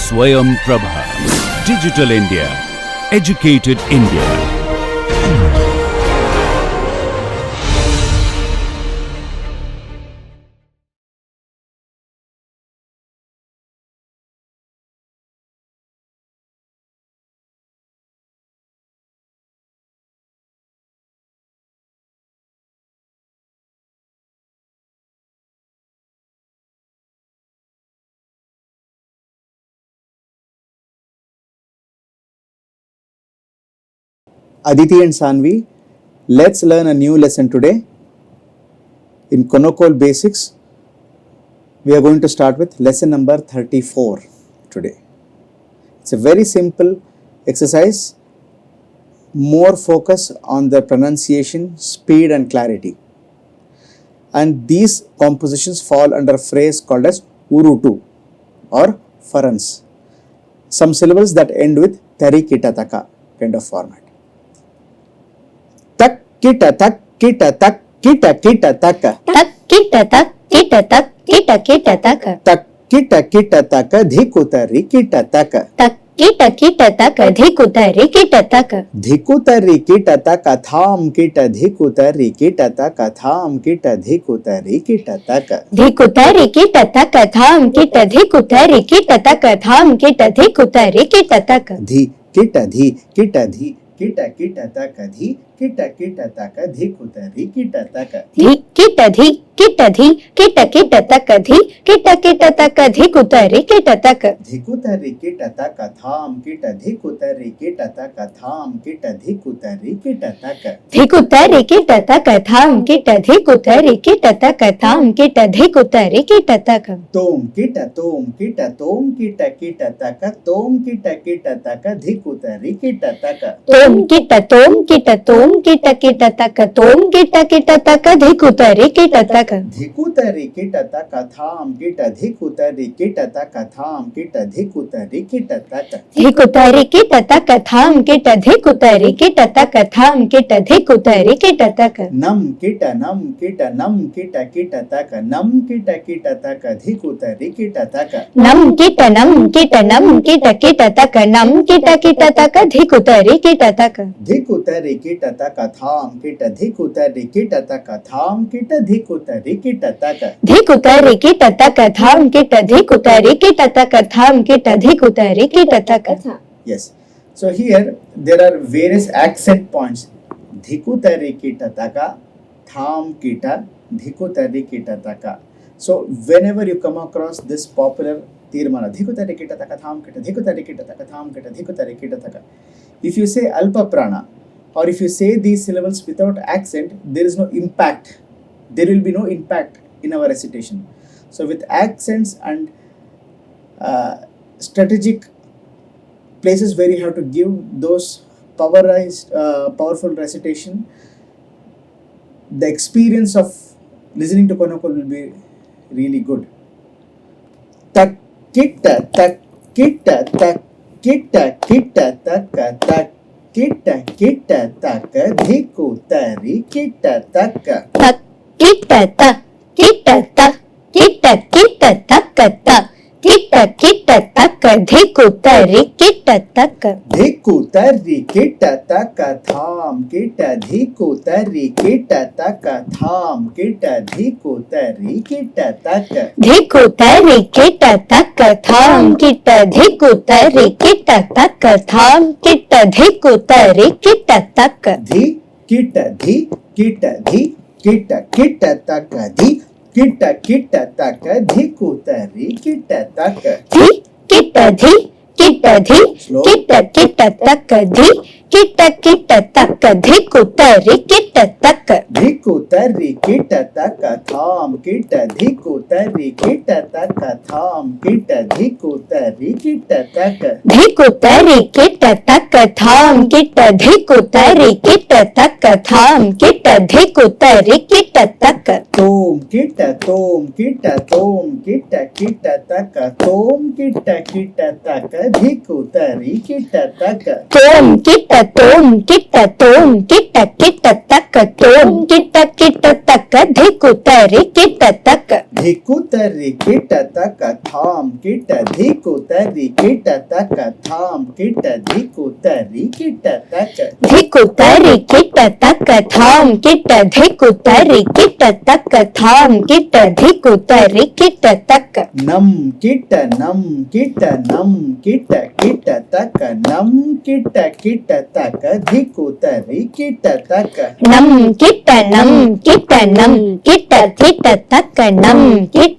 Swayam Prabha. Digital India. Educated India. Aditi and Sanvi, let's learn a new lesson today. In Konokol Basics, we are going to start with lesson number 34 today. It's a very simple exercise, more focus on the pronunciation, speed and clarity. And these compositions fall under a phrase called as urutu or farans. Some syllables that end with tari kita taka kind of format. Tak kita tak kita tak kita kita taka. Tak kita tak kita tak kita kita taka. Tak kita taka dhikutari kita taka. Tak kita taka dhikutari kita taka. Dhikutari kita taka tham kita dhikutari kita taka tham kita dhikutari kita taka. Dhikutari kita taka tham kita dhikutari kita taka tham kita dhikutari kita taka. Dhi kita dhi kita dhi kita taka dhi kita taka dhikutari kita taka. Dhi kita dhi kita dhi kita taka dhi kita taka dhikutari kita taka. Dhikutari kita taka tham kita dhikutari kita taka tham kita dhikutari kita taka. Dhikutari kita taka tham kita dhikutari kita taka tham kita dhikutari kita taka. Tom kita taka tom kita taka dhikutari kita taka. Tom kita taka tom kita taka dhikutari kita taka. Dhikutari kita taka tham kita dhikutari kita taka tham kita dhikutari kita taka. Dhikutari kita taka tham kita dhikutari kita taka tham kita dhikutari kita taka. Nam kita taka nam kita taka dhikutari kita taka. Nam kita taka nam kita taka dhikutari kita taka. Dhikutari kita taka tham kita dhikutari kita taka tham kita dhikutari kita taka. Dhikutari kita taka tham kita dhikutari kita taka tham kita dhikutari kita taka. Yes. So here there are various accent points. Dhikutari kita taka, tham kita, dhikutari kita taka. So whenever you come across this popular tirmana, dhikutari kita taka, tham kita, dhikutari kita taka, tham kita, dhikutari kita taka. If you say alpa prana, or if you say these syllables without accent, there is no impact. There will be no impact in our recitation. So with accents and strategic places where you have to give those powerful recitation, the experience of listening to Konokol will be really good. Tak kita taka tak kita taka dhikutari kita taka. Tak kita taka ta kita taka dhikutari kita taka. Dhikutari kita taka tham kita dhikutari kita taka tham kita dhikutari kita taka. Dhikutari kita taka tham kita dhikutari kita taka tham kita dhikutari kita taka. Dhi kita taka dhi kita taka dhikutari kita taka. Dhi kita Slow. kita taka dhi kita taka dhikutari kita taka. Dhikutari kita taka tham kita dhikutari kita taka tham kita dhikutari kita taka. Dhikutari kita taka tham kita dhikutari kita taka tham kita dhikutari kita taka. Tom kita taka tom kita taka धिकु तरी kit तक तोम kit kit तक तोम kit तक धिकु तरी kit तक धिकु तरी kit तक थाम kit धिकु तरी किट तक थाम किट धिकु तरी किट तक धिकु तरी किट तक थाम किट धिकु तरी किट तक थाम किट धिकु तरी किट तक नम किट नम किट किट तक नम किट तक धिकु तरी किट तक नम किट तक नम किट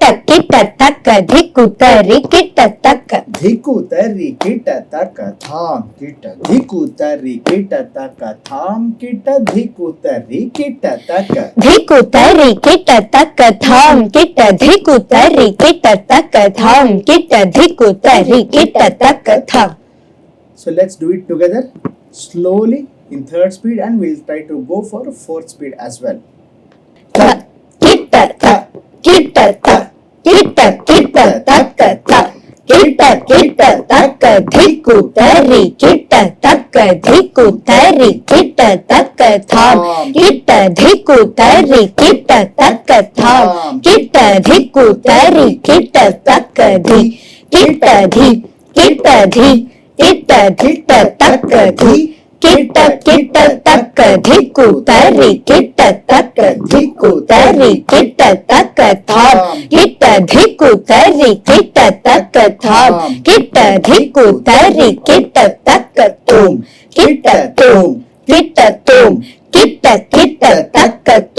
तक धिकु तरी किट तक धिकु तरी किट तक थाम किट धिकु तरी किट तक थाम किट धिकु तरी किट तक धिकु तरी किट तक थाम किट धिकु तरी किट तक थाम किट धिकु तरी किट तक थाम. So let's do it together slowly in third speed and we'll try to go for fourth speed as well. Kit तक किट तक किट तक किट तक धिकु तरी किट तक धिकु तरी किट तक थाम किट धिकु तरी किट तक थाम किट धिकु तरी किट तक धी किट धी किट धी किट तक धी किट तक धिकु तरी किट तक धिकु तरी किट तक थाम किट धिकु तरी किट तक थाम किट धिकु तरी किट तक तुम किट तुम किट तुम किट तक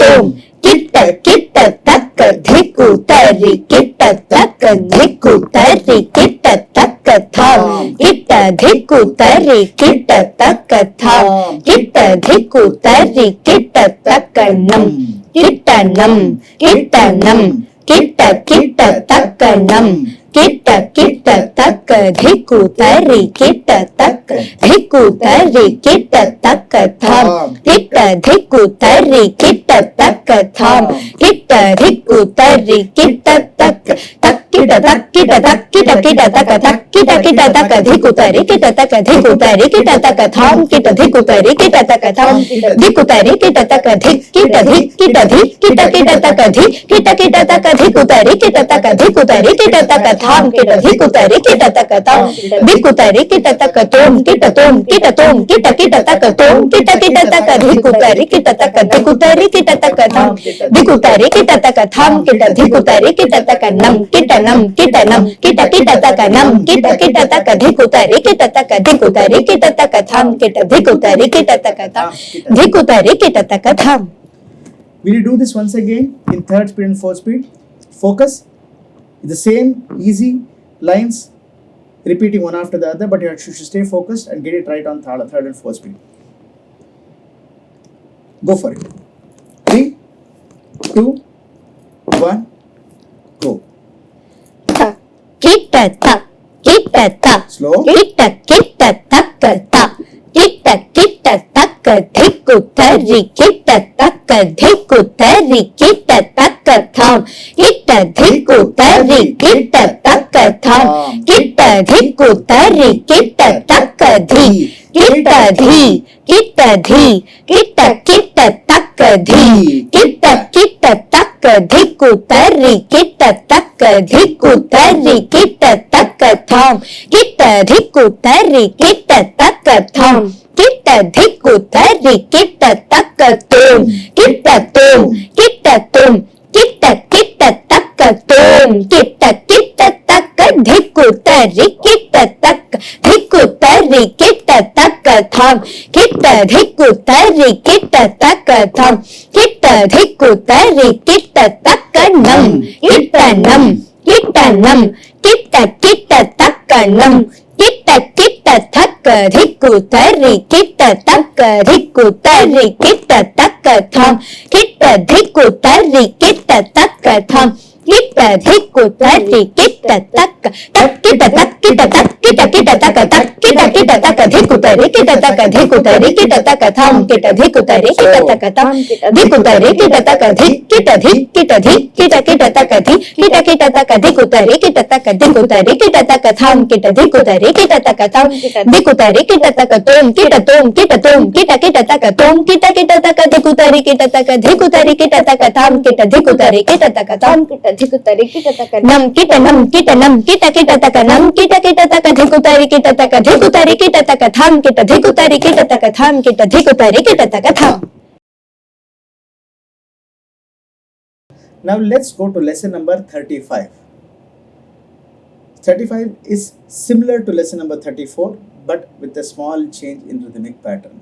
तुम किट तक धिकु तरी किट तक धिकु तरी किट तक थाम किट धिकु तरी किट तक थाम किट धिकु तरी किट तक नम किट नम किट नम किट तक नम किट तक धिकु तरी किट तक धिकु तरी किट तक थाम किट धिकु तरी किट तक थाम किट धिकु तरी किट तक किट तक धिकु तरी किट तक धिकु तरी किट तक थाम किट धिकु तरी किट तक थाम धिकु तरी किट तक धिक किट धिक किट धिक किट तक धिक किट तक धिकु तरी किट तक धिकु तरी किट तक थाम किट धिकु तरी किट तक थाम धिकु तरी किट तक तोम किट किट तक तोम किट तक धिकु तरी किट तक धिकु तरी किट तक थाम धिकु तरी किट तक थाम किट धिकु तरी किट तक नम किट किट तक नम किट तक धिकु तरी किट तक धिकु तरी किट तक थाम किट धिकु तरी किट तक थाम धिकु तरी किट तक थाम. Will you do this once again in third speed and fourth speed? Focus. The same easy lines repeating one after the other, but you should stay focused and get it right on third and fourth speed. Go for it. 3, 2, 1, go. Kit तक Slow. Kit तक धिकु तरी kit तक धिकु तरी kit तक थाम kit धिकु तरी kit तक थाम किट धिकु तरी किट तक धी किट धी किट धी किट तक धी किट तक धिकु तरी किट तक धिकु तरी किट तक थाम किट धिकु तरी किट तक थाम किट धिकु तरी किट तक तुम किट तुम किट तुम किट तक तुम किट तक धिकु तरी किट तक धिकु तरी किट तक थाम किट धिकु तरी किट तक थाम किट धिकु तरी किट तक नम किट नम किट नम किट तक नम किट तक धिकु तरी किट तक धिकु तरी किट तक थाम किट धिकु तरी किट तक थाम किट धिकु तरी किट तक kita kita taka dhikutare kita taka dhikutare kita taka tham kita dhikutare kita taka tham dhikutare kita taka dhik kita dhik kita dhik kita kita taka dhik kita taka dhikutare kita taka dhikutare kita taka tham kita dhikutare kita taka tham dhikutare kita taka tom kita taka tom kita taka dhikutare kita taka dhikutare kita taka tham kita dhikutare kita taka tham kita dhikutare kita taka nam kita taka nam kita taka dhikutare kita taka dhikutare kita taka tham kita dhikutare kita taka tham kita dhikutare kita taka tham. Now let's go to lesson number 35. 35 is similar to lesson number 34 but with a small change in rhythmic pattern.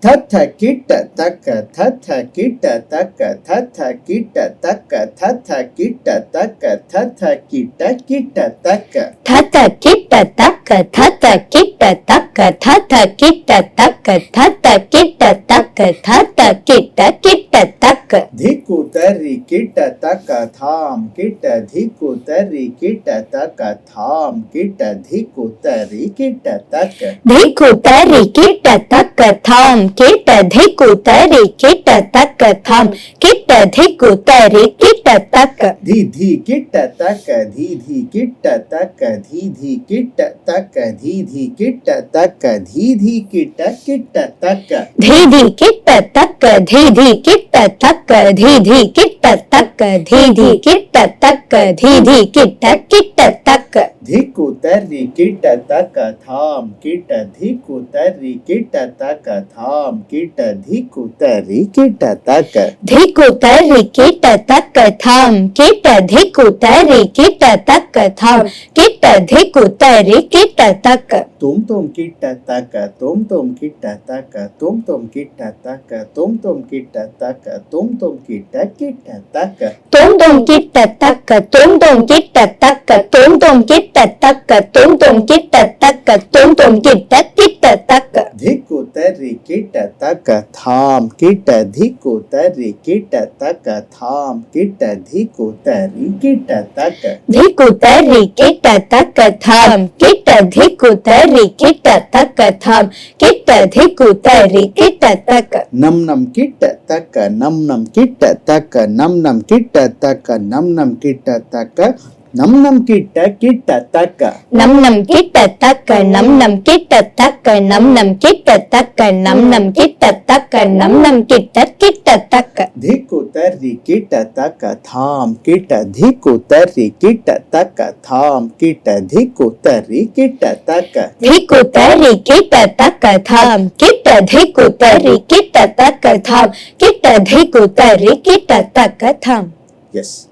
Thatha kita taka thatha kita taka thatha kita taka thatha kita taka thatha kita taka Thatha kita taka thatha kita taka thatha kita taka thatha kita taka thatha kita taka Dhikutari kita taka tham kita dhikutari kita taka tham kita dhikutari kita taka dhikutari kita taka tham kita dhikutari kita taka tham kita dhikutari kita taka Dhi kita taka dhi kita taka dhi kita taka dhi kita taka dhi kita taka dhidi kita taka dhidi kita taka dhidi kita taka dhidi kita taka dhidi kita taka Dhikutari kita taka tham kita dhikutari kita taka tham kita dhikutari kita taka dhikutari kita taka tham kita dhikutari kita taka tham kita dhikutari kita taka Tum kita taka tum kita taka tum kita taka tum kita taka tum kita taka tum kita taka tum kita taka tum kita taka tum kita taka tum kita taka Dhikutari kita taka tham kita dhikutari kita taka tham kita dhikutari kita taka dhikutari kita taka tham kita dhikutari kita taka tham kita dhikutari kita taka Nam kita taka nam kita taka nam kita taka nam kita taka nam kita taka nam kita taka nam kita taka nam kita taka nam kita taka nam kita taka Dhikutari kita taka tham kita dhikutari kita taka tham kita dhikutari kita taka dhikutari kita taka tham kita dhikutari kita taka tham kita dhikutari kita taka tham. Yes.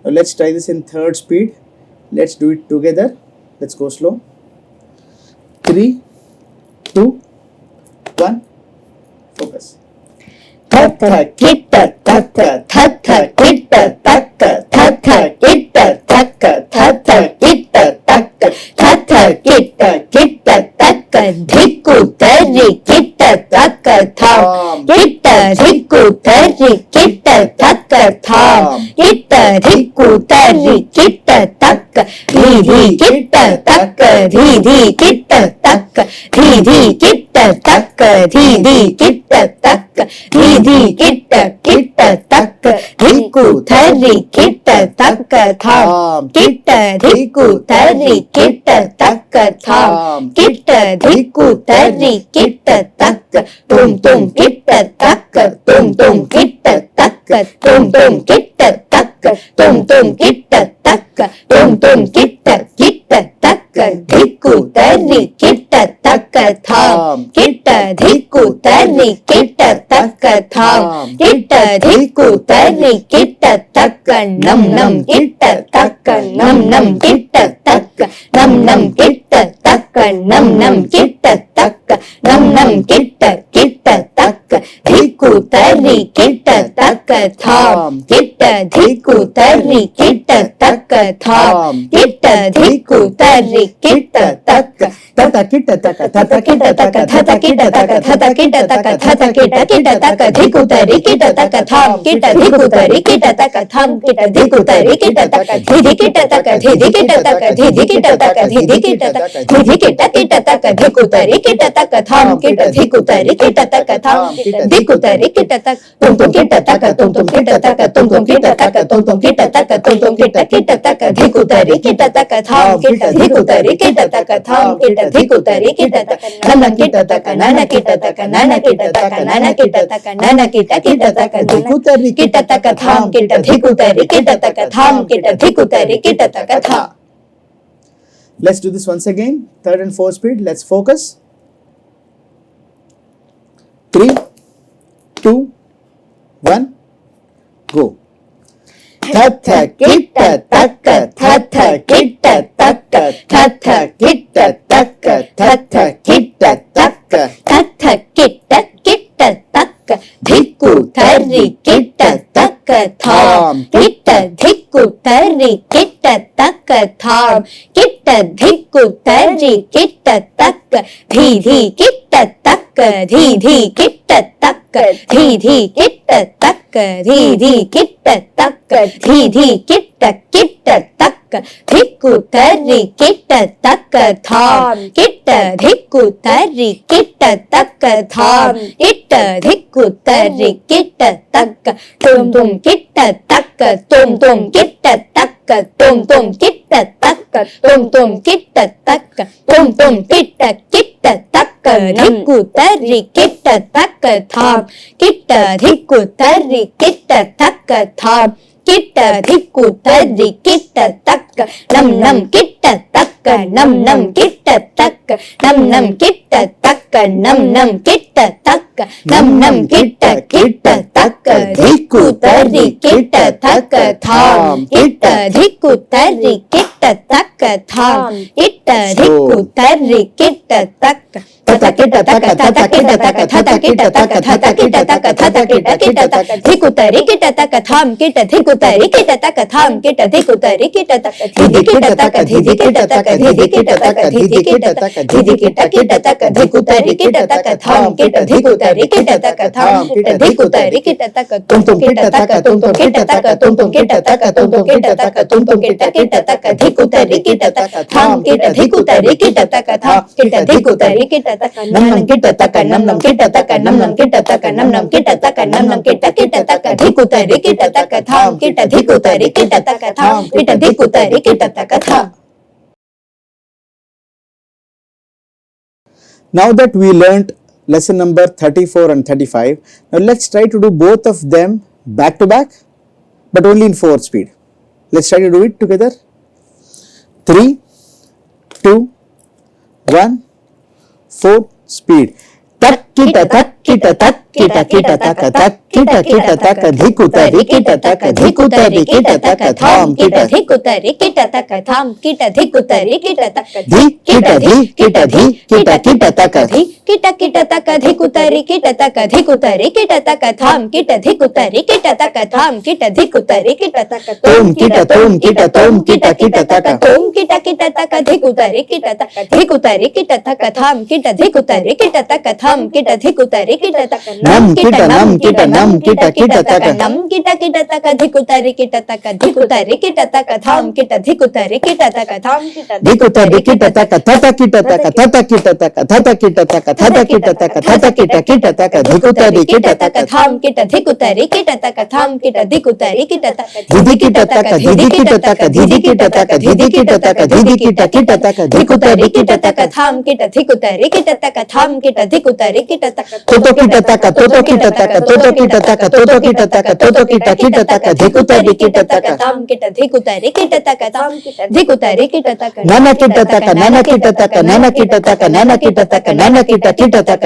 Now let's try this in third speed. Let's do it together. Let's go slow. 3, 2, 1. Focus. Thatha kita taka thatha kita taka thatha kita taka thatha kita taka thatha kita taka dhikutari kita taka tham kita dhikutari kita taka tham kita dhikutari kita taka dhidi kita taka dhidi kita taka dhidi kita taka dhidi kita taka dhidi kita taka dhikutari kita taka tham kita dhikutari kita taka tham kita dhikutari kita taka tum kita taka tum kita taka tum kita taka tum kita taka tum kita taka dhikutari kita taka tham kita dhikutari kita taka tham kita dhikutari kita taka nam kita taka nam kita taka nam kita taka nam kita taka nam kita taka dhikutari kita taka tham kita dhikutari kita tak tham kitta dhikku tarri kitta tak tata kitta taka tata kitta taka thata kitta taka thata kitta taka thata kitta taka dhikku tarri kitta taka tham kitta dhikku tarri kitta taka tham kitta dhikku tarri kitta taka dhidi kitta taka dhidi kitta taka dhidi kitta taka dhidi kitta taka dhidi kitta taka dhikku tarri kitta taka tham kitta dhikku tarri kitta taka tham kitta dhikku tarri kitta taka tum kitta taka tum kitta taka tum kitta taka tum kitta taka tum kitta taka dhikku tarri kitta taka tham kitta dhikku tarri kitta taka tham kitta dhikku tarri kitta taka nana kitta taka nana kitta taka nana kitta taka nana kitta taka nana kitta taka dhikku tarri kitta taka tham kitta dhikku tarri kitta taka tham kitta dhikku tarri kitta taka tham. Let's do this once again, third and fourth speed. Let's focus. 3, 2, 1, go. Tata kitta taka tata kitta taka tata kitta taka tata kitta taka Tata kitta kitta taka dhikku tarri kitta taka tham kitta dhikku tarri kitta taka tham kitta dhikku tarri kitta taka dhi kitta taka dhi kitta taka dhi kitta taka dhi kitta taka dhi kitta taka dhikku tarri kitta taka tham kitta dhikku tarri kitta taka tham kitta dhikku tarri kitta taka tum kitta taka tum kitta taka tum kitta taka tum kitta taka tum kitta taka dhikku tarri kitta taka tham kitta dhikku tarri kitta taka tham kitta dhikku tarri kitta taka nam kitta taka nam kitta taka nam kitta taka nam kitta taka nam kitta taka dhikku tarri kitta taka tham kitta dhikku tarri kitta taka tham kitta dhikku tarri kitta taka tata kitta taka tata kitta taka thata kitta taka thata kitta taka thata kitta taka dhikku tarri kitta taka tham kitta dhikku tarri kitta taka tham kitta dhikku tarri kitta taka dhidi kitta taka dhidi kitta taka dhidi kitta taka dhidi kitta taka dhidi kitta taka dhikku tarri kitta taka tham kitta dhikku tarri kitta taka tham kitta dhikku tarri kitta taka tum kitta taka tum kitta taka tum kitta taka tum kitta taka tum kitta taka dhikku tarri kitta taka tham kitta dhikku tarri kitta taka tham kitta dhikku tarri kitta taka nam kitta taka nam kitta taka nam kitta taka nam kitta taka nam kitta taka dhikku tarri kitta taka tham kitta dhikku tarri kitta taka tham kitta dhikku tarri kitta taka tham. Now that we learnt lesson number 34 and 35, now let's try to do both of them back to back, but only in 4th speed. Let's try to do it together. 3, 2, 1, 4th speed. Tak kita tak kita tak kita kita taka tak kita taka dhikku tarri kita taka dhikku tarri kita taka tham kita dhikku tarri kita taka tham kita dhikku tarri kita taka dhi kita taka kita taka dhikku tarri kita taka dhikku tarri kita taka tham kita dhikku tarri kita taka tham kita dhikku tarri kita taka tom kita taka tum kita taka dhikku tarri kita taka dhikku tarri kita taka tham kita dhikku tarri kita taka tham kita dhikku tarri kita taka nam kita taka nam kita taka dhikku tarri kita taka dhikku tarri kita taka tham kita dhikku tarri kita taka tham kita dhikku tarri kita taka tata kita taka dhikku tarri kita taka tham kita dhikku tarri kita taka tham kita dhikku tarri kita taka dhidi kita taka dhikku tarri kita taka tham kita dhikku tarri kita taka tham kita dhikku tarri kita taka toto kita taka dhikku tarri kita taka tham kita dhikku tarri kita taka tham kita dhikku tarri kita taka nana kita taka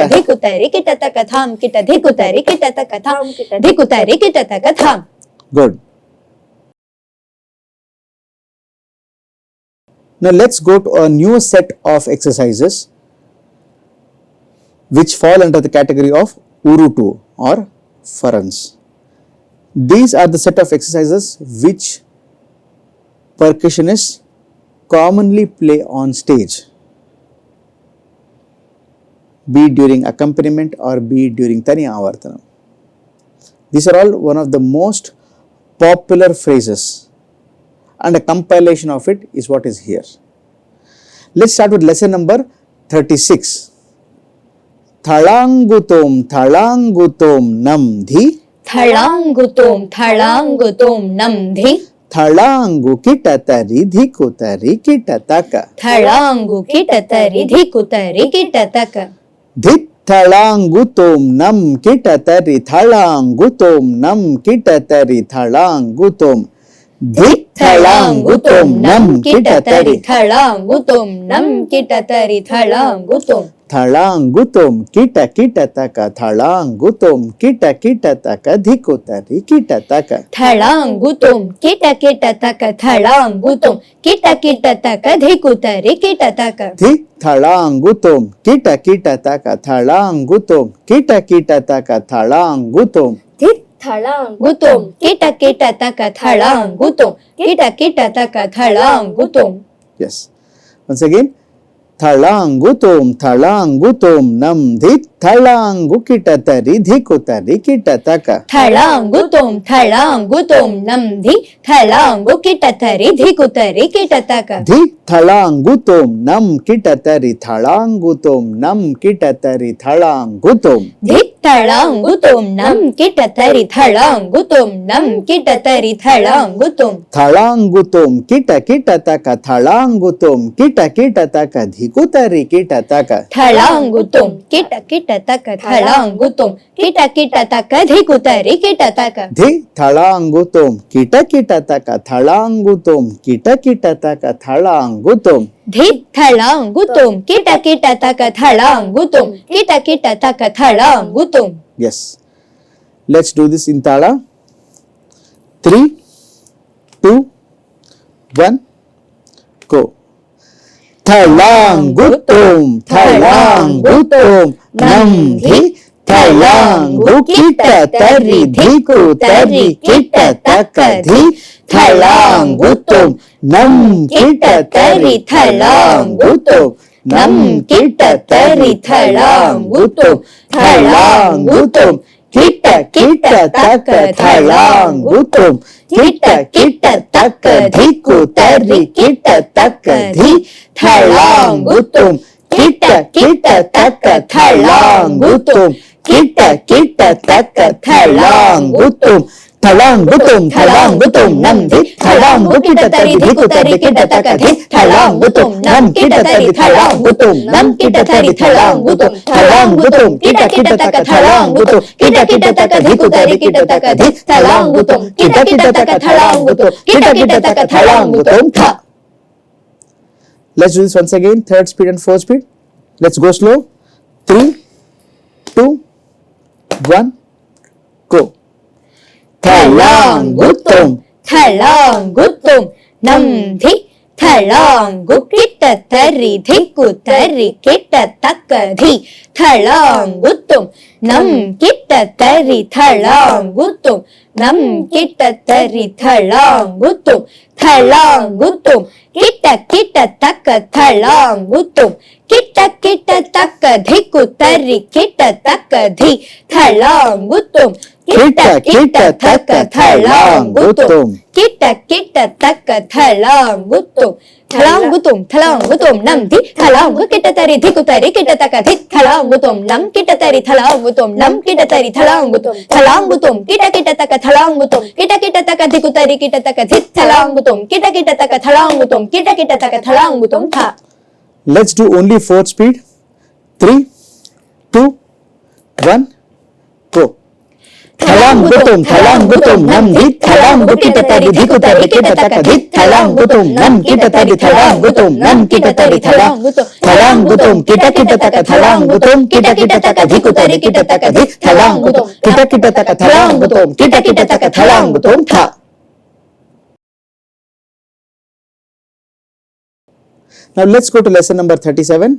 dhikku tarri kita taka tham kita dhikku tarri kita taka tham kita dhikku tarri kita taka tham. Good. Now let's go to a new set of exercises which fall under the category of Urutu or furans. These are the set of exercises which percussionists commonly play on stage, be it during accompaniment or be it during Tani Avartanam. These are all one of the most popular phrases, and a compilation of it is what is here. Let's start with lesson number 36. Thalangutom thalangutom namdhi Thalangutom thalangutom namdhi thalangu kitatari dhikutari kitataka Thalangu kitatari dhikutari kitataka dhit thalangutom nam kitatari thalangutom nam kitatari thalangutom dhit thalangutom nam kitatari Thalangutom nam kitatari thalangutom thalangutom kita kitataka thalangutom kita kitataka dhikutari kitataka Thalangutom kita kitataka Thalangutom kita kitataka dhikutari kitataka thi thalangutom kita kitataka thalangutom kita kitataka thalangutom Dhit Thalangutom kita kitataka Thalangutom kita kitataka Thalangutom. Yes, once again, thalangutom thalangutom nam dhit thalangu kitatari dhikutari kitataka Thalangutom thalangutom namdhi thalangu kitatari dhikutari kitataka dhi thalangutom nam kitatari thalangutom nam kitatari thalangutom Dhit Thalangutom nam kitatari Thalangutom nam kitatari Thalangutom thalangutom kita kitataka thalangutom kita kitataka dhikutari kitataka Thalangutom kita kitataka Thalangutom kita kitataka dhikutari kitataka dhi thalangutom kita kitataka thalangutom kita kitataka thalangutom Dhit Thalangutom kita kitataka Thalangutom kita kitataka Thalangutom. Yes, let's do this in thala. 3 2 1 go. Thalangutom thalangutom namdhi thalangu kitatari dhikutari kitataka dhi thalangutom nam kitatari thalangutom nam kitatari thalangutom thalangutom kita kitataka thalangutom kita kitataka dhikutari kitataka dhi thalangutom kita kitataka thalangutom kita kitataka thalangutom thalangutom thalangutom namdhi thalangu kitatari dhikutari kitataka dhi thalangutom nam kitatari thalangutom nam kitatari thalangutom thalangutom kita kitataka thalangutom kita kitataka dhikutari kitataka dhi thalangutom kita kitataka thalangutom kita kitataka thalangutom tha. Let's do this once again, third speed and fourth speed. Let's go slow. 3 2 1 go. Thalangutom Thalangutom namdhi thalangu kitatari dhikutari kitataka dhi thalangutom nam kitatari thalangutom nam kitatari thalangutom thalangutom kita kitataka thalangutom kita kitataka dhikutari kitataka dhi thalangutom kita kitataka thalangutom kita kitataka thalangutom thalangutom thalangutom namdhi thalangu kitatari dhikutari kitataka dhi thalangutom nam kitatari thalangutom nam kitatari thalangutom thalangutom kita kitataka thalangutom kita kitataka dhikutari kitataka dhi thalangutom kita kitataka thalangutom kita kitataka thalangutom tha. Let's do only fourth speed. 3 2 1 go. Thalangutom thalangutom namdhi thalangu kitatari dhikutari kitataka dhi thalangutom nam kitatari thalangutom nam kitatari thalangutom kita kitataka thalangutom kita kitataka dhikutari kitataka dhi thalangutom kita kitataka thalangutom kita kitataka thalangutom tha. Now let's go to lesson number 37.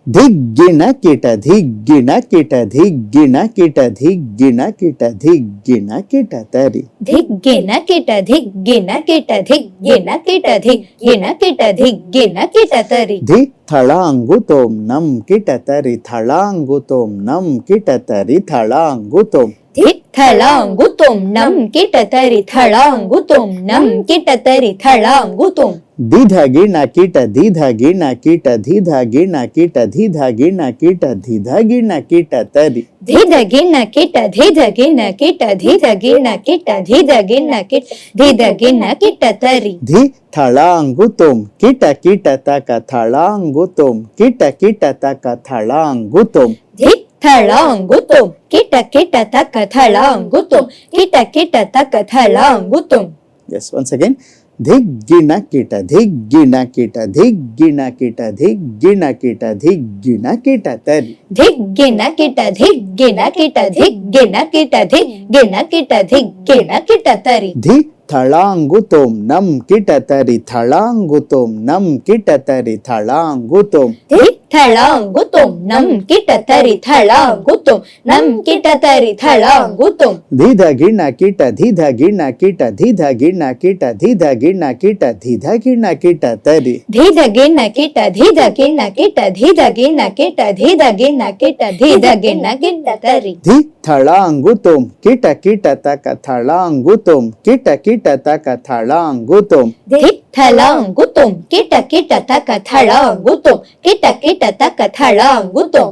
ಧಿಗ್ಗಿಣ ಕಿಟ ಧಿಗ್ಗಿಣ ಕಿಟ ಧಿಗ್ಗಿಣ ಕಿಟ ಧಿಗ್ಗಿಣ ಕಿಟ ಧಿಗ್ಗಿಣ ಕಿಟ ತರಿ ಧಿಗ್ಗಿನ ಕಿಟ ಧಿಗ್ಗಿನ ಕಿಟ ಧಿಗ್ಗಿನ ಕಿಟ ಧಿಗ್ಗಿನ ಕಿಟ ಧಿಗ್ಗಿನ ಕಿಟ ತರಿ ಧಿ ಥಳಾಂಗು ತೋಂ ನಂ ಕಿಟ ತರಿ ಥಳಾಂಗು ತೋಂ ನಂ ಕಿಟ ತರಿ ಥಳಾಂಗು ತೋಂ ಧಿ ಥಳಾಂಗು ತುಂ ನಂ ಕಿಟ ತರಿ ಥಳಾಂಗು ತುಂ ನಂ ಕಿಟ ತರಿ ಥಳಾಂಗು ತುಂ ದೀಧ ಗಿಣ ಕಿಟ ದೀಧ ಗಿಣ ಕಿಟ ದೀಧ ಗಿಣ ಕಿಟ ದೀಧ ಗಿಣ ಕಿಟ ದೀಧ ಗಿಣ ಕಿಟ ತರಿ ಧೀಧ ಗಿಣ್ಣ ಕಿಟ ಧೀಧ ಗಿಣ್ಣ ಕಿಟ ಧೀಧ ಗಿಣ್ಣ ಕಿಟ ಧೀಧ ಗಿಣ್ಣ ಕಿಟ ಧೀಧ ಗಿಣ್ಣ ಕಿಟ ತರಿ ಧಿ ಥಳಾಂಗು ತೋಂ ಕಿಟ ಕಿಟ ತಕ ಥಳಾಂಗು ತೋಂ ಕಿಟ ಕಿಟ ತಕ ಥಳಾಂಗು ತೋಂ ಧಿ ಥಳಾಂಗು ತುಂ ಕಿಟ ಕಿಟ ತಕ ಥಳಾಂಗು ತುಂ ಕಿಟ ಕಿಟ ತಕ ಥಳಾಂಗು ತುಂ ಎಸ್ ಒನ್ಸ್ ಅಗೇನ್ ಧಿಗ್ಗಿಣ ಕಿಟ ಧಿಗ್ಗಿಣ ಕಿಟ ಧಿಗ್ಗಿಣ ಕಿಟ ಧಿಗ್ಗಿಣ ಕಿಟ ಧಿಗ್ಗಿಣ ಕಿಟ ತರಿ ಧಿಗ್ಗಿನ ಕಿಟ ಧಿಗ್ಗಿನ ಕಿಟ ಧಿಗ್ಗಿನ ಕಿಟ ಧಿಗ್ಗಿನ ಕಿಟ ಧಿಗ್ಗಿನ ಕಿಟ ತರಿ ಧಿ ಥಳಾಂಗು ತೋಂ ನಂ ಕಿಟ ತರಿ ಥಳಾಂಗು ತೋಂ ನಂ ಕಿಟ ತರಿ ಥಳಾಂಗು ತೋಂ ಧಿ ಥಳಾಂಗು ತುಂ ನಂ ಕಿಟ ತರಿ ಥಳಾಂಗು ತುಂ ನಂ ಕಿಟ ತರಿ ಥಳಾಂಗು ತುಂ ದೀಧ ಗಿಣ ಕಿಟ ದೀಧ ಗಿಣ ಕಿಟ ದೀಧ ಗಿಣ ಕಿಟ ದೀಧ ಗಿಣ ಕಿಟ ದೀಧ ಗಿಣ ಕಿಟ ತರಿ ಧೀಧ ಗಿಣ್ಣ ಕಿಟ ಧೀಧ ಗಿಣ್ಣ ಕಿಟ ಧೀಧ ಗಿಣ್ಣ ಕಿಟ ಧೀಧ ಗಿಣ್ಣ ಕಿಟ ಧೀಧ ಗಿಣ್ಣ ಕಿಟ ತರಿ ಧಿ ಥಳಾಂಗು ತೋಂ ಕಿಟ ಕಿಟ ತಕ ಥಳಾಂಗು ತೋಂ ಕಿಟ ಕಿಟ ತಕ ಥಳಾಂಗು ತೋಂ ಧಿ ಥಳಾಂಗು ತುಂ ಕಿಟ ಕಿಟ ತಕ ಥಳಾಂಗು ತುಂ ಕಿಟ ಕಿಟ ತಕ ಥಳಾಂಗು ತುಂ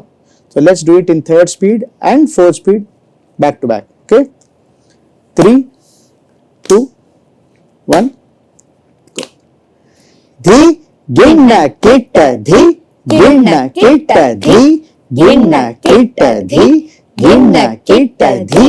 So let's do it in third speed and fourth speed back to back. Okay? 3, 2, 1, go. Dhi ginna kitta dhi ginna kitta dhi ginna kitta dhi ginna kitta dhi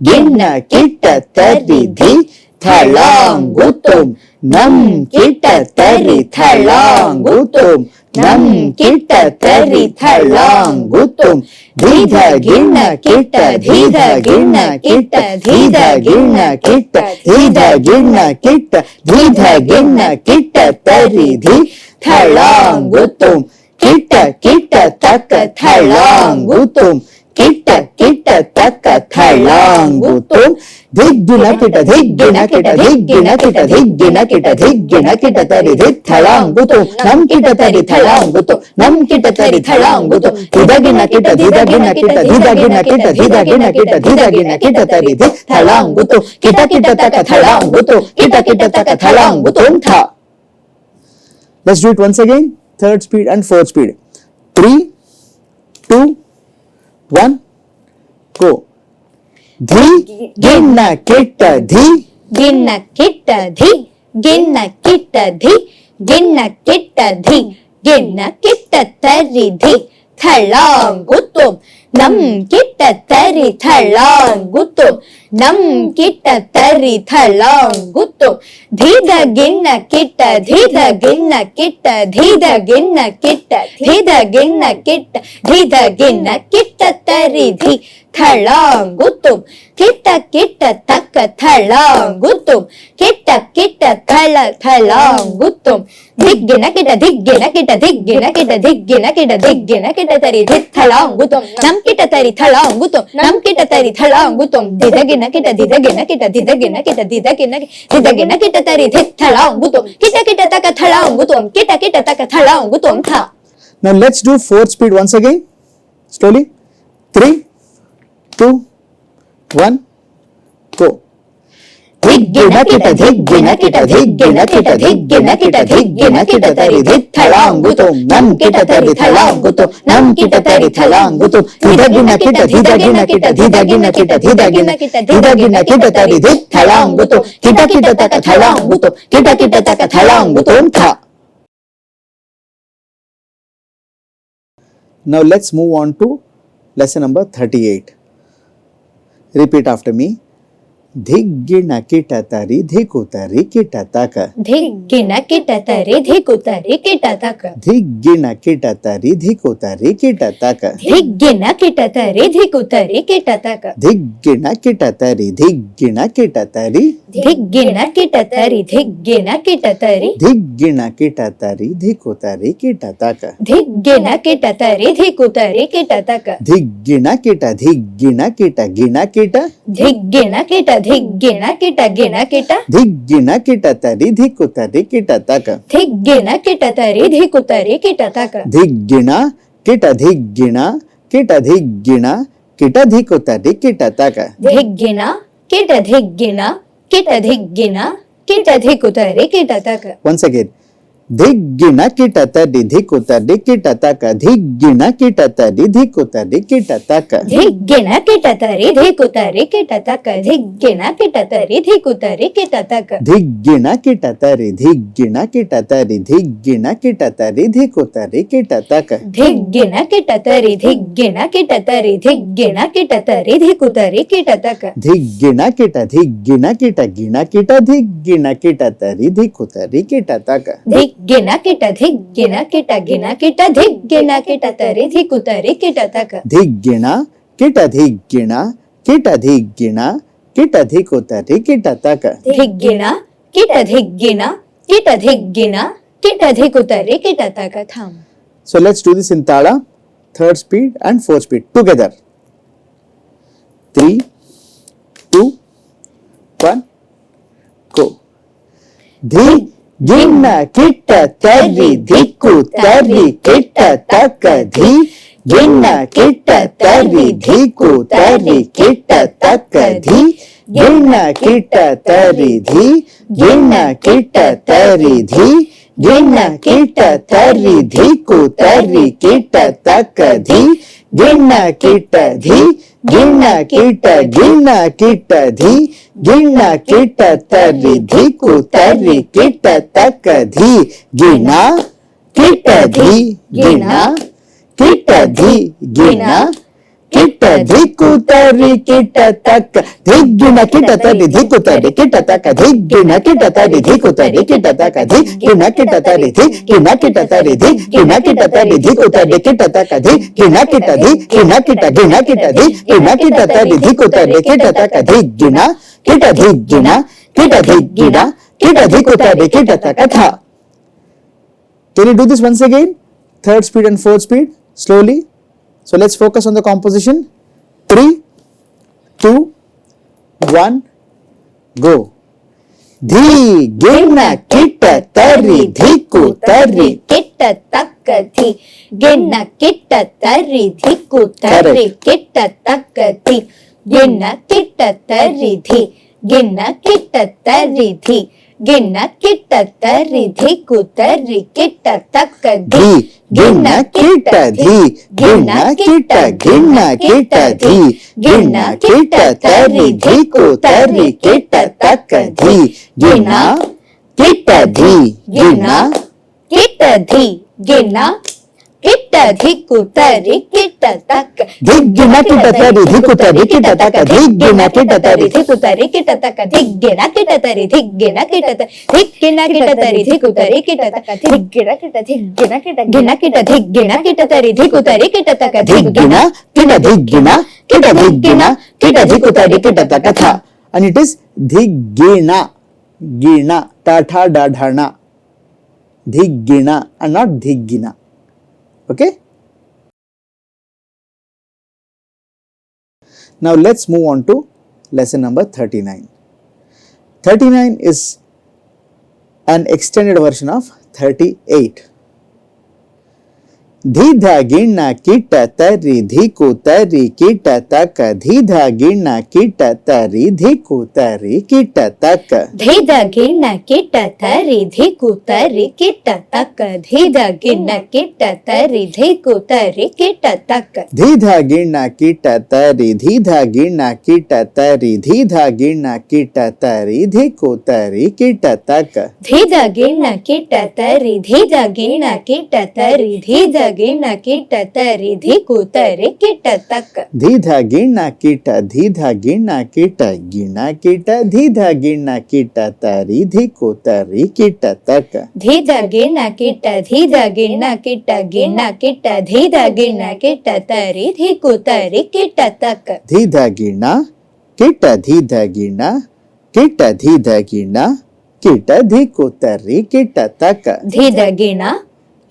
ginna kitta tari dhi thalangu tum nam kitta tari thalangu tum ನಂ ಕಿಟ್ಟ ತರಿ ಥಳಾಂಗು ತುಂ ಧೀಧ ಗಿಣ್ಣ ಕಿಟ್ಟ ಧೀಧ ಗಿಣ್ಣ ಕಿಟ್ಟ ಧೀಧ ಗಿಣ್ಣ ಕಿಟ್ಟ ಧೀಧ ಗಿಣ್ಣ ಕಿಟ್ಟ ಧೀಧ ಗಿಣ್ಣ ಕಿಟ್ಟ ತರಿ ಧಿ ಥಳಾಂಗು ತುಂ ಕಿಟ್ಟ ಕಿಟ್ಟ ತಕ್ಕ ಥಳಾಂಗು ತುಂ ಕಿಟ್ಟ ಕಿಟ್ಟ ತಕ್ಕ ಥಳಾಂಗು ತುಂ ಧಿಗ್ಗಿನ ಕಿಟ ಧಿಗ್ಗಿನ ಕಿಟ ಧಿಗ್ಗಿನ ಕಿಟ ಧಿಗ್ಗಿನ ಕಿಟ ಧಿಗ್ಗಿನ ಕಿಟ ತರಿ ಧಿ ಥಳಾಂಗು ತುಂ ನಂ ಕಿಟ ತರಿ ಥಳಾಂಗು ತುಂ ನಂ ಕಿಟ ತರಿ ಥಳಾಂಗು ತುಂ ಧಿದಗಿನ ಕಿಟ ಧಿದಗಿನ ಕಿಟ ಧಿದಗಿನ ಕಿಟ ಧಿದಗಿನ ಕಿಟ ಧಿದಗಿನ ಕಿಟ ತರಿ ಧಿ ಥಳಾಂಗು ತುಂ ಕಿಟ ಕಿಟ ತಕ ಥಳಾಂಗು ತುಂ ಕಿಟ ಕಿಟ ತಕ ಥಳಾಂಗು ತುಂ ಥ Let's do it once again, third speed and fourth speed. 3, 2, 1, go. ಧಿ ಗಿಣ್ಣ ಕಿಟ್ಟ ಧಿ ಗಿಣ್ಣ ಕಿಟ್ಟ ಧಿ ಗಿಣ್ಣ ಕಿಟ್ಟ ಧಿ ಗಿಣ್ಣ ಕಿಟ್ಟ ಧಿ ಗಿಣ್ಣ ಕಿಟ್ಟ ತರಿ ಧಿ ಥಳಾಂಗು ತುಂ ನಂ ಕಿಟ್ಟ ತರಿ ಥಳಾಂಗು ತುಂ ನಂ ಕಿಟ್ಟ ತರಿ ಥಳಾಂಗು ತುಂ ಧೀಧ ಗಿಣ್ಣ ಕಿಟ್ಟ ಧೀಧ ಗಿಣ್ಣ ಕಿಟ್ಟ ಧೀಧ ಗಿಣ್ಣ ಕಿಟ್ಟ ಧೀಧ ಗಿಣ್ಣ ಕಿಟ್ಟ ಧೀಧ ಗಿಣ್ಣ ಕಿಟ್ಟ ತರಿ ಧಿ ಥಳಾಂಗು ತುಂ ಕಿಟ್ಟ ಕಿಟ್ಟ ತಕ್ಕ ಥಳಾಂಗು ತುಂ ಕಿಟ್ಟ ಕಿಟ್ಟ ಥಳ ಥಳಾಂಗು ತುಂ ಧಿಗ್ಗಿನ ಕಿಟ ಧಿಗ್ಗಿನ ಕಿಟ ಧಿಗ್ಗಿನ ಕಿಟ ಧಿಗ್ಗಿನ ಕಿಟ ಧಿಗ್ಗಿನ ಕಿಟ ತರಿ ಧಿ ಥಳಾಂಗು ತುಂ ನಂ ಕಿಟ ತರಿ ಥಳಾಂಗು ತುಂ ನಂ ಕಿಟ ತರಿ ಥಳಾಂಗು ತುಂ ಧಿದಗಿನ ಕಿಟ ಧಿದಗಿನ ಕಿಟ ಧಿದಗಿನ ಕಿಟ ಧಿದಗಿನ ಧಿದಗಿನ ಕಿಟ ತರಿ ಧಿ ಥಳಾಂಗು ತುಂ ಕಿಟ ಕಿಟ ತಕ ಥಳಾಂಗು ತುಂ ಕಿಟ ಕಿಟ ತಕ ಥಳಾಂಗು ತುಂ ಥ Now let's do fourth speed once again, slowly. 3, 2, 1, go. ಧಿಗ್ಗಿನ ಕಿಟ ಧಿಗ್ಗಿನ ಕಿಟ ಧಿಗ್ಗಿನ ಕಿಟ ಧಿಗ್ಗಿನ ಕಿಟ ಧಿಗ್ಗಿನ ಕಿಟ ತರಿ ಧಿ ಥಳಾಂಗು ತುಂ ನಂ ಕಿಟ ತರಿ ಥಳಾಂಗು ತುಂ ನಂ ಕಿಟ ತರಿ ಥಳಾಂಗು ತುಂ ಧಿದಗಿನ ಕಿಟ ಧಿದಗಿನ ಕಿಟ ಧಿದಗಿನ ಕಿಟ ಧಿದಗಿನ ಧಿದಗಿನ ಕಿಟ ತರಿ ಧಿ ಥಳಾಂಗು ತುಂ ಕಿಟ ಕಿಟ ತಕ ಥಳಾಂಗು ತುಂ ಕಿಟ ಕಿಟ ತಕ ಥಳಾಂಗು ತುಂ ಥ Now let's move on to lesson number 38. Repeat after me. धिग्गिण किट तरि धिकु तरि किट तक धिग्गिण किट तरि धिकु तरि किट तक धिग्गिण किट तरि धिकु तरि किट तक धिग्गिण किट तरि धिकु तरि किट तक धिग्गिण किट तरि धिग्गिण किट तरि धिग्गिण किट तरि धिग्गिण किट तरि धिग्गिण किट तरि धिकु तरि किट तक धिग्गिण किट तरि धिकु तरि किट तक धिग्गिण किट गिण किट धिग्गिण किट धिग्गिण किट गिण किट धिग्गिण किट तरि धिकु तरि किट तक धिग्गिण किट तरि धिकु तरि किट तक धिग्गिण किट किट धिकु तरि किट तक धिग्गिण किट धिग्गिण किट धिकु तरि किट तक once again धिग्गिण किट तरि धिकु तरि किट तक धिग्गिण किट तरि धिकु तरि किट तक धिग्गिण किट तरि धिकु तरि किट तक धिग्गिण किट तरि धिकु तरि किट तक धिग्गिण किट तरि धिग्गिण किट तरि धिग्गिण किट तरि धिकु तरि किट तक धिग्गिण किट तरि धिग्गिण किट तरि धिग्गिण किट तरि धिकु तरि किट तक धिग्गिण किट गिण किट धिग्गिण किट तरि धिकु तरि किट तक धिग्गिण किट धिग्गिण किट गिण किट धिग्गिण किट तरि धिकु तरि किट तक धिग्गिण किट किट धिकु तरि किट तक धिग्गिण किट किट धिकु तरि किट तक थाम So let's do this in Tala, third speed and fourth speed together. 3, 2, 1, go. धिग्गिण किट तरि धिकु तरि किट तक धिग्गिण किट तरि धिकु तरि किट तक धिग्गिण किट तरि धिग्गिण किट तरि धिग्गिण किट तरि धिकु तरि किट तक धिग्गिण किट गिण किट धिग्गिण किट तरि धिकु तरि किट तक धिग्गिण किट गिण किट धिकु तरि किट तक धिग्गिण किट तरि धिकु तरि किट तक धिग्गिण किट तरि धिकु तरि किट तक धिग्गिण किट तरि धिग्गिण किट तरि धिग्गिण किट तरि धिकु तरि किट तक धिग्गिण किट धिग्गिण किट धिग्गिण किट तरि धिकु तरि किट तक धिग्गिण किट धिकु तरि किट तक था. Can you do this once again? Third speed and fourth speed slowly. So let's focus on the composition. 3, 2, 1, go. धिग्गिण किट तरि धिकु तरि किट तक धिग्गिण किट तरि धिकु तरि किट तक धिग्गिण किट तरि धिग्गिण किट तरि धिग्गिण किट तरि धिकु तरि किट तक धिग्गिण किट धिग्गिण किट तरि धिकु तरि किट तक धिग्गिण किट धिग्गिण किट धिकु तरि किट तक धिग्गिण किट तरि धिकु तरि किट तक धिग्गिण किट तरि धिकु तरि किट तक धिग्गिण किट तरि धिग्गिण किट धिग्गिण किट तरि धिकु तरि किट तक धिग्गिण किट धिग्गिण किट धिग्गिण किट तरि धिकु तरि किट तक धिग्गिण किट धिकु तरि किट तक था. And it is धिग्गिण गिण टाठा डाढाना धिग्गिण and not धिग्गिण. Okay. Now let's move on to lesson number 39. 39 is an extended version of 38. धिग्गिण किट तरि धिकु तरि किट तक धिग्गिण किट तरि धिकु तरि किट तक धिग्गिण किट तरि धिकु तरि किट तक धिग्गिण किट तरि धिकु तरि किट तक धिग्गिण किट तरि धिग्गिण किट तरि धिग्गिण किट तरि धिकु तरि किट तक धिग्गिण किट तरि धिग्गिण किट तरि ಗಿಣ ಕಿಟ ತರಿ ಧಿಕು ತರಿ ಕಿಟ ತಕ್ಕ ಧೀಧ ಗಿಣ್ಣ ಕಿಟ ಧೀಧ ಗಿಣ್ಣ ಕಿಟ ಗಿಣ ಕಿಟ ಧೀಧ ಗಿಣ್ಣ ಕಿಟ ತರಿ ಧಿಕು ತರಿ ಕಿಟ ತಕ ಧೀಧ ಗಿಣ ಕಿಟ ಧೀಧ ಗಿಣ ಕಿಟ ಗಿಣ ಕಿಟ ಧೀಧ ಗಿಣ ಕಿಟ ತರಿ ಧಿಕು ತರಿ ಕಿಟ ತಕ್ಕ ಧೀಧ ಗಿಣ್ಣ ಕಿಟ ಧೀಧ ಗಿಣ್ಣ ಕಿಟ ಧೀಧ ಗಿಣ್ಣ ಕಿಟ ಧಿಕು ತರಿ ಕಿಟ ತಕ ಧೀಧ ಗಿಣ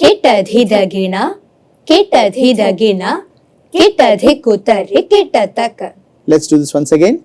ಕಿಟ ಧೀಧ ಗಿಣ ಕಿಟ ಧೀಧ ಗಿಣ ಕಿಟ ಧಿಕು ತರಿ ಕಿಟ ತಕ್ಕ Let's do this once again.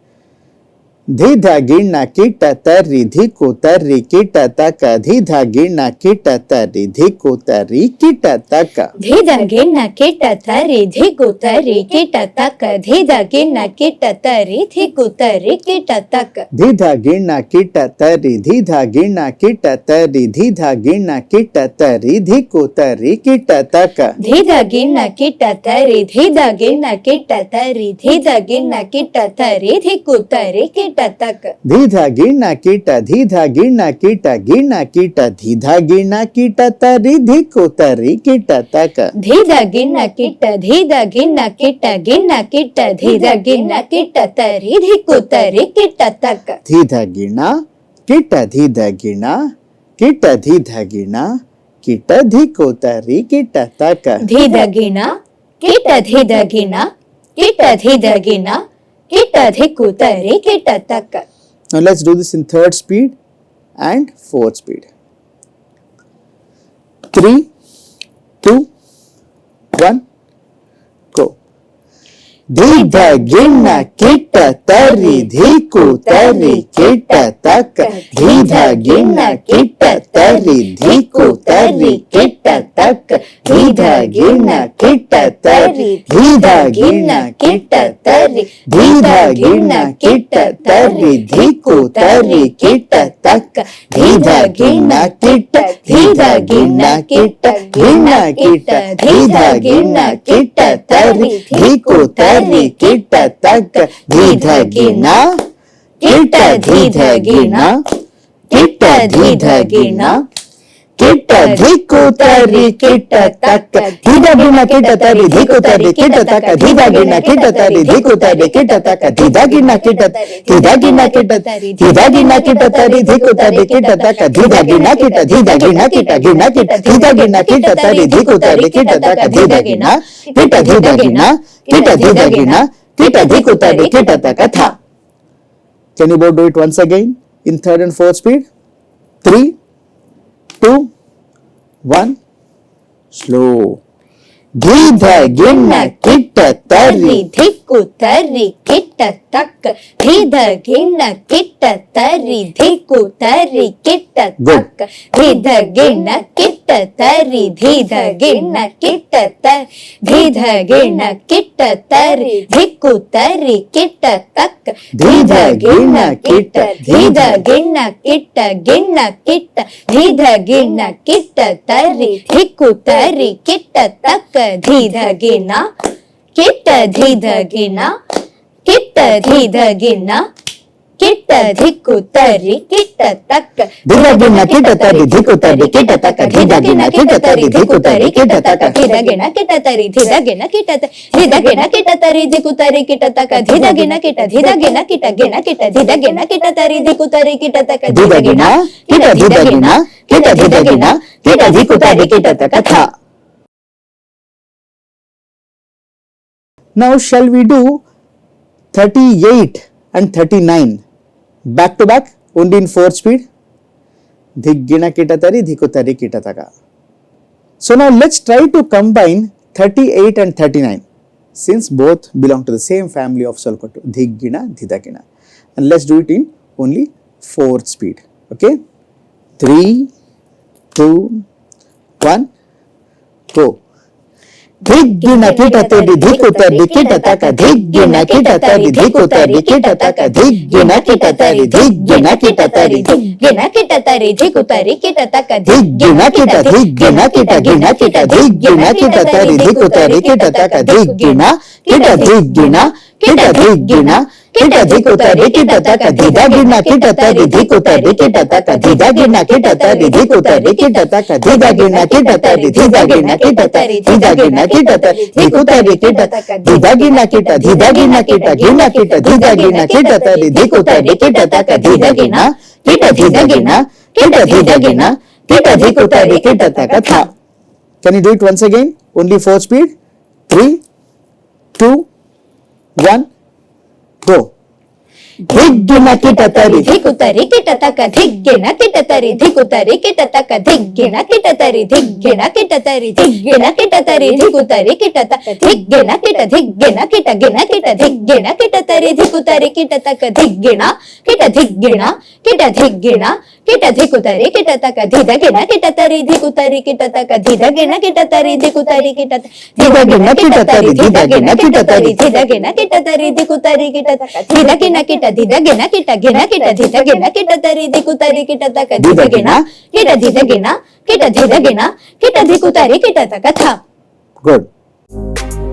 ಧೀಧ ಗಿಣ್ಣ ಕಿಟ ತರಿ ಧಿಕು ತರಿ ಕಿಟ ತಕ ಧೀಧ ಗಿಣ್ಣ ಕಿಟ ತರಿ ಧಿಕು ತರಿ ಕಿಟ ತಕ ಧೀಧ ಗಿಣ್ಣ ಕಿಟ ತರಿ ಧಿಕು ತರಿ ಕಿಟ ತಕ್ಕ ಧೀಧ ಗಿಣ್ಣ ಕಿಟ ತರಿ ಧಿಕು ತರಿ ಕಿಟ ತಕ್ಕ ಧೀಧ ಗಿಣ್ಣ ಕಿಟ ತರಿ ಧೀಧ ಗಿಣ್ಣ ಕಿಟ ತರಿ ಧೀಧ ಗಿಣ್ಣ ಕಿಟ ತರಿ ಧಿಕು ತರಿ ಕಿಟ ತಕ ಧೀಧ ಗಿಣ್ಣ ಕಿಟ ತರಿ ಧೀಧ ಗಿಣ್ಣ ಕಿಟ ತರಿ ಧೀಧ ಗಿಣ್ಣ ಕಿಟ ತರಿ ಧಿಕು ತರಿ ಕಿಟ ತಕ್ಕ ಧೀಧ ಗಿಣ್ಣ ಕಿಟ ಧೀಧ ಗಿಣ್ಣ ಕಿಟ ಗಿಣ್ಣ ಕಿಟ ಧೀಧ ಗಿಣ್ಣ ಕಿಟ ತರಿ ಧಿಕು ತರಿ ಕಿಟ ತಕ ಧೀಧ ಗಿಣ್ಣ ಕಿಟ ಧೀಧ ಗಿಣ್ಣ ಕಿಟ ಗಿಣ್ಣ ಕಿಟ ಧೀಧ ಗಿಣ್ಣ ಕಿಟ ತರಿ ಧಿಕು ತರಿ ಕಿಟ ತಕ್ಕ ಧೀಧ ಗಿಣ್ಣ ಕಿಟ ಧೀಧ ಗಿಣ್ಣ ಕಿಟ ಧೀಧ ಗಿಣ್ಣ ಕಿಟ ಧಿಕು ತರಿ ಕಿಟ ತಕ ಧೀಧ ಗಿಣ ಕಿಟ ಧೀಧ ಗಿಣ ಕಿಟ ಧೀಧ ಗಿಣ ಕಿಟ ಧಿಕು ತರಿ ಕಿಟ ತಕ್ಕ Now let's do this in third speed and fourth speed. 3, 2, 1, go. ಧೀಧ ಗಿಣ್ಣ ಕಿಟ ತರಿ ಧಿಕು ತರಿ ಕಿಟ ತಕ ಧೀಧ ಗಿಣ್ಣ ಕಿಟ ತರಿ ಧಿಕು ತರಿ ಕಿಟ ತಕ ಧೀಧ ಗಿಣ್ಣ ಕಿಟ ತರಿ ಧೀಧ ಗಿಣ್ಣ ಕಿಟ ತರಿ ಧೀಧ ಗಿಣ್ಣ ಕಿಟ ತರಿ ಧಿಕು ತರಿ ಕಿಟ ತಕ ಧೀಧ ಗಿಣ್ಣ ಕಿಟ ಧೀಧ ಗಿಣ್ಣ ಕಿಟ ಗಿಣ್ಣ ಕಿಟ ಧೀಧ ಗಿಣ್ಣ ಕಿಟ ತರಿ ಧಿಕು ತರಿ ಕಿಟ ತಕ ಧೀಧ ಗಿಣ ಕಿಟ ಧೀಧ ಗಿಣ ಕಿಟ ಧೀಧ ಗಿಣ ಕಿಟ ಧಿಕು ತರಿ ಕಿಟ ತಕ ಧೀಧ ಗಿಣ ಕಿಟ ತರಿ ಧಿಕು ತರಿ ಕಿಟ ತಕ ಧೀಧ ಗಿಣ ಕಿಟ ತರಿ ಧಿಕು ತರಿ ಕಿಟ ತಕ ಧೀಧ ಗಿಣ ಕಿಟ ಧೀಧ ಗಿಣ ಕಿಟ ಧೀಧ ಗಿಣ ಕಿಟ ತರಿ ಧಿಕು ತರಿ ಕಿಟ ತಕ ಧೀಧ ಗಿಣ ಕಿಟ ಧೀಧ ಗಿಣ ಕಿಟ ಗಿಣ ಕಿಟ ಧೀಧ ಗಿಣ ಕಿಟ ತರಿ ಧಿಕು ತರಿ ಕಿಟ ತಕ ಧೀಧ ಗಿಣ ಕಿಟ ಧೀಧ ಗಿಣ ಕಿಟ ಧೀಧ ಗಿಣ ಕಿಟ ಧಿಕು ತರಿ ಕಿಟ ತಕ ಥ. Can you both do it once again in third and fourth speed? 3, 2, 1, slow. ಧೀಧ ಗಿಣ್ಣ ಕಿಟ ತರಿ ಧಿಕು ತರಿ ಕಿಟ ತಕ್ಕ ಧೀಧ ಗಿಣ್ಣ ಕಿಟ ತರಿ ಧಿಕು ತರಿ ಕಿಟ ತಕ್ಕ ಧೀಧ ಗಿಣ್ಣ ಕಿಟ ತರಿ ಧೀಧ ಗಿಣ್ಣ ಕಿಟ ತರಿ ಧೀಧ ಗಿಣ್ಣ ಕಿಟ ತರಿ ಧಿಕು ತರಿ ಕಿಟ ತಕ್ಕ ಧೀಧ ಗಿಣ್ಣ ಕಿಟ ಧೀಧ ಗಿಣ್ಣ ಕಿಟ ಗಿಣ್ಣ ಕಿಟ ಧೀಧ ಗಿಣ್ಣ ಕಿಟ ತರಿ ಧಿಕು ತರಿ ಕಿಟ ತಕ್ಕ ಧೀಧ ಗಿಣ ಕಿಟ ಧೀಧ ಗಿಣ ಕಿಟ ಧೀಧ ಗಿಣ ಕಿಟ ಧಿಕು ತರಿ ಕಿಟ ತಕ್ಕ ಧೀಧ ಗಿಣ್ಣ ಕಿಟ ತರಿ ಧಿಕು ತರಿ ಕಿಟ ತಕ ಧೀಧ ಗಿಣ್ಣ ಕಿಟ ತರಿ ಧಿಕು ತರಿ ಕಿಟ ತಕ ಧೀಧ ಗಿಣ ಕಿಟ ತರಿ ಧೀಧ ಗಿಣ ಕಿಟ ಧೀಧ ಗಿಣ ಕಿಟ ತರಿ ಧಿಕು ತರಿ ಕಿಟ ತಕ ಧೀಧ ಗಿಣ ಕಿಟ ಧೀಧ ಗಿಣ ಕಿಟ ಗಿಣ ಕಿಟ ಧೀಧ ಗಿಣ ಕಿಟ ತರಿ ಧಿಕು ತರಿ ಕಿಟ ತಕ ಧೀಧ ಗಿಣ ಕಿಟ ಧೀಧ ಗಿಣ ಕಿಟ ಧೀಧ ಗಿಣ ಕಿಟ ಧಿಕು ತರಿ ಕಿಟ ತಕ ಥ. Now shall we do 38 and 39 back to back only in fourth speed? Dhiggina kitatari dhikutari kitataka. So now let's try to combine 38 and 39 since both belong to the same family of Solkotu. Dhiggina dhidagina. And let's do it in only fourth speed. Okay? 3, 2, 1, go. ಧಿಗ್ಗಿನ ಕಿಟ ತರಿ ಧಿಕು ತರಿ ಕಿಟ ತಕ ಧಿಗ್ಗಿನ ಕಿಟ ತರಿ ಧಿಕು ತರಿ ಕಿಟ ತಕ ಧಿಗ್ಗಿನ ಕಿಟ ತರಿ ಧಿಗ್ಗಿನ ಕಿಟ ತರಿ ಗಿಣ ಕಿಟ ತರಿ ಧಿಕು ತರಿ ಕಿಟ ತಕ ಧಿಗ್ಗಿನ ಕಿಟ ಧಿಗ್ಗಿನ ಕಿಟ ಗಿಣ ಕಿಟ ಧಿಗ್ಗಿನ ಕಿಟ ತರಿ ಧಿಕು ತರಿ ಕಿಟ ತಕ ಧಿಗ್ಗಿನ ಕಿಟ ಧಿಗ್ಗಿನ ಕಿಟ ಧಿಗ್ಗಿನ కిట ధికు తరి కిట తక ధిద గిన కిట తరి ధికు తరి కిట తక ధిద గిన కిట తరి ధికు తరి కిట తక ధిద గిన కిట తరి ధిద గిన కిట తరి ధిద గిన కిట తరి ధికు తరి కిట తక ధిద గిన కిట ధిద గిన కిట గిన కిట ధిద గిన కిట తరి ధికు తరి కిట తక ధిద గిన కిట ధిద గిన కిట ధిద గిన కిట ధికు తరి కిట తక థ. Can you do it once again? Only 4 speed. 3, 2, 1, go. ధిగ్గిన కిట తరి ధికు తరి కిట తక ధిగ్గిన కిట తరి ధికు తరి కిట తక ధిగ్గిన కిట తరి ధిగ్గిన కిట తరి ధిగ్గిన కిట తరి ధికు తరి కిట తక ధిగ్గిన కిట ధిగ్గిన కిట గిన కిట ధిగ్గిన కిట తరి ధికు తరి కిట తక ధిగ్గిన కిట ధిగ్గిన కిట ధిగ్గిన కిట ధికు తరి కిట తక ధిదగిన కిట తరి ధికు తరి కిట తక ధిదగిన కిట తరి ధికు తరి కిట ధిదగిన కిట తరి ధిదగిన కిట తరి ధిదగిన కిట తరి ధికు తరి కిట తక ధిదగిన కిట ధిదగిన కిట గిన కిట ధిదగిన కిట తరి ధికు తరి కిట తక ధిదగిన కిట ధిదగిన కిట ధిదగిన కిట ధికు తరి కిట తక థ. Good.